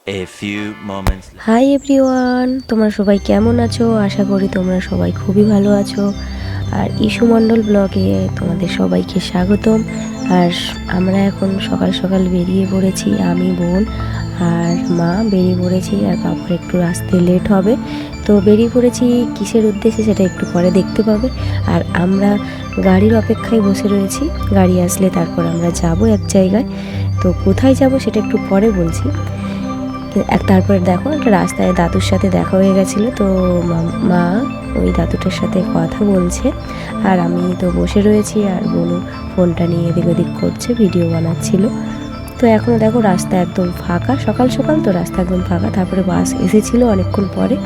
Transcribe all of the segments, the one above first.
A few moments. Hi everyone, তোমরা সবাই কেমন আছো? আশা করি তোমরা সবাই খুবই ভালো আছো। আর ইস্যু মণ্ডল ব্লগে তোমাদের সবাইকে স্বাগতম। আর আমরা এখন সকাল সকাল বেরিয়ে পড়েছি, আমি, বোন আর মা বেরিয়ে পড়েছি। আর বাবার একটু আসতে লেট হবে, তো বেরিয়ে পড়েছি কিসের উদ্দেশ্যে সেটা একটু পরে দেখতে পাবে। আর আমরা গাড়ির অপেক্ষায় বসে রয়েছি, গাড়ি আসলে তারপর আমরা যাব এক জায়গায়। তো কোথায় যাব সেটা একটু পরে বলছি। তারপরে দেখো একটা রাস্তায় দাদুর সাথে দেখা হয়ে গেছিলো, তো মা ওই দাদুটার সাথে কথা বলছে আর আমি তো বসে রয়েছি। আর বোনু ফোনটা নিয়ে এদিক ওদিক করছে, ভিডিও বানাচ্ছিল। তো এখনও দেখো রাস্তা একদম ফাঁকা, সকাল সকাল তো রাস্তা একদম ফাঁকা। তারপরে বাস এসেছিলো অনেকক্ষণ পরে।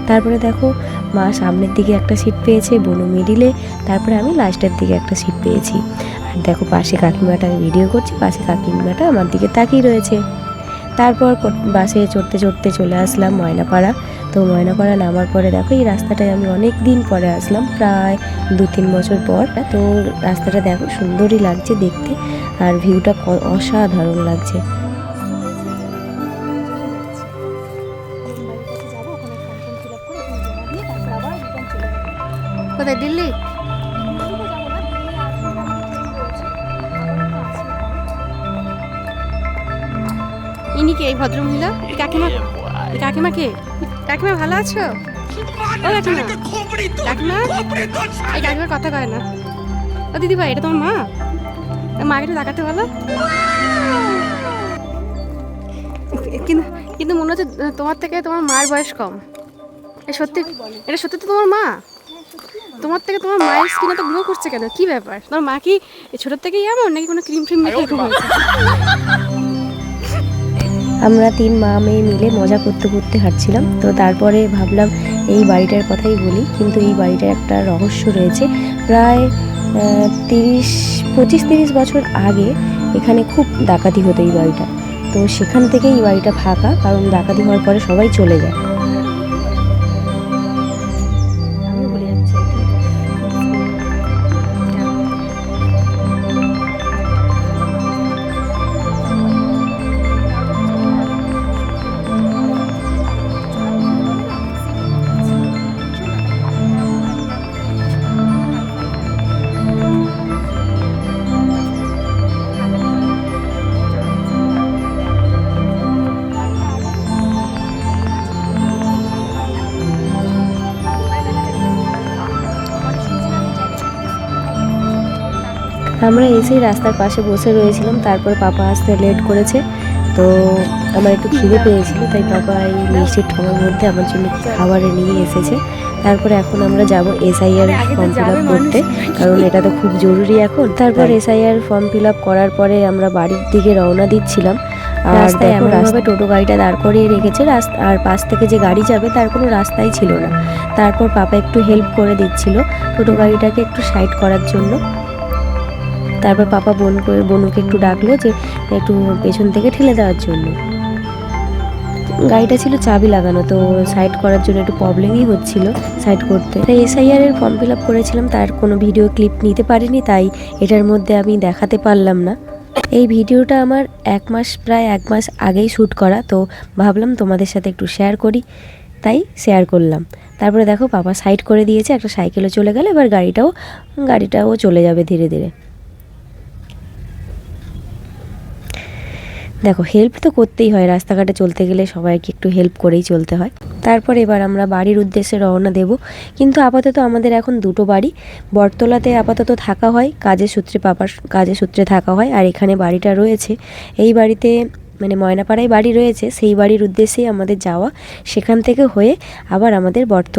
তারপরে দেখো মা সামনের দিকে একটা সিট পেয়েছে, বোনু মিডিলে, তারপরে আমি লাস্টের দিকে একটা সিট পেয়েছি। আর দেখো পাশে কাকিমাটা, আমি ভিডিও করছি, পাশে কাকিমাটা আমার দিকে তাকিয়ে রয়েছে। তারপর বাসে চড়তে চড়তে চলে আসলাম ময়নাপাড়া। তো ময়নাপাড়া নামার পরে দেখো এই রাস্তাটায় আমি অনেক দিন পরে আসলাম, প্রায় 2-3 বছর পর। তো রাস্তাটা দেখো সুন্দরই লাগছে দেখতে, আর ভিউটা অসাধারণ লাগছে। কোথায়, দিল্লি? ইনি কে, এই ভদ্রমহিলা? কাকিমা? কাকিমা কে? কাকিমা ভালো আছো? ও কাকিমা, কাকিমা, এই কাকিমার কথা কয় না। ও দিদি ভাই, এটা তোমার মা? মাকে একটু তাকাতে বলো। কিন্তু কিন্তু মনে হচ্ছে তোমার থেকে তোমার মায়ের বয়স কম। সত্যি, এটা সত্যি তো তোমার মা? তোমার থেকে তোমার মায়ের স্কিন তো গ্লো করছে কেন? কি ব্যাপার? তোমার মা কি ছোটোর থেকেই এমন, নাকি কোনো ক্রিম ট্রিম মেখে এরকম হয়েছে? আমরা 3 মা মেয়ে মিলে মজা করতে করতে হাঁটছিলাম। তো তারপরে ভাবলাম এই বাড়িটার কথাই বলি, কিন্তু এই বাড়িটার একটা রহস্য রয়েছে। প্রায় 25-30 বছর আগে এখানে খুব ডাকাতি হতো এই বাড়িটা। তো সেখান থেকেই এই বাড়িটা ফাঁকা, কারণ ডাকাতি হওয়ার পরে সবাই চলে যায়। আমরা এসেই রাস্তার পাশে বসে রয়েছিলাম। তারপর পাপা আসতে লেট করেছে, তো আমার একটু খিদে পেয়েছিল, তাই পাপা এই মিষ্টির ঠোঙার মধ্যে আমার জন্য খাবারে নিয়ে এসেছে। তারপরে এখন আমরা যাব SIR ফর্ম ফিল আপ করতে, কারণ এটা তো খুব জরুরি এখন। তারপর SIR ফর্ম ফিল আপ করার পরে আমরা বাড়ির দিকে রওনা দিচ্ছিলাম। আর রাস্তায় এমনভাবে টোটো গাড়িটা দাঁড় করিয়ে রেখেছে, আর পাশ থেকে যে গাড়ি যাবে তার কোনো রাস্তাই ছিল না। তারপর পাপা একটু হেল্প করে দিচ্ছিল টোটো গাড়িটাকে একটু সাইড করার জন্য। তারপর পাপা বোনুকে একটু ডাকলো যে একটু পেছন থেকে ঠেলে দেওয়ার জন্য। গাড়িটা ছিল চাবি লাগানো, তো সাইড করার জন্য একটু প্রবলেমই হচ্ছিল সাইড করতে। তাই SIR এর ফর্ম ফিল আপ করেছিলাম, তার কোনো ভিডিও ক্লিপ নিতে পারিনি, তাই এটার মধ্যে আমি দেখাতে পারলাম না। এই ভিডিওটা আমার প্রায় এক মাস আগেই শ্যুট করা, তো ভাবলাম তোমাদের সাথে একটু শেয়ার করি, তাই শেয়ার করলাম। তারপরে দেখো পাপা সাইড করে দিয়েছে, একটা সাইকেলও চলে গেল, এবার গাড়িটাও চলে যাবে ধীরে ধীরে। দেখো হেল্প তো করতেই হয়, রাস্তাঘাটে চলতে গেলে সবাইকে একটু হেল্প করেই চলতে হয়। তারপর এবার আমরা বাড়ির উদ্দেশ্যে রওনা দেব। কিন্তু আপাতত আমাদের এখন 2টো বাড়ি। বটতলাতে আপাতত থাকা হয়, পাপার কাজের সূত্রে থাকা হয়। আর এখানে বাড়িটা রয়েছে, এই বাড়িতে মানে ময়নাপাড়ায় বাড়ি রয়েছে, সেই বাড়ির উদ্দেশ্যেই আমাদের যাওয়া। সেখান থেকে হয়ে আবার আমাদের বটতলা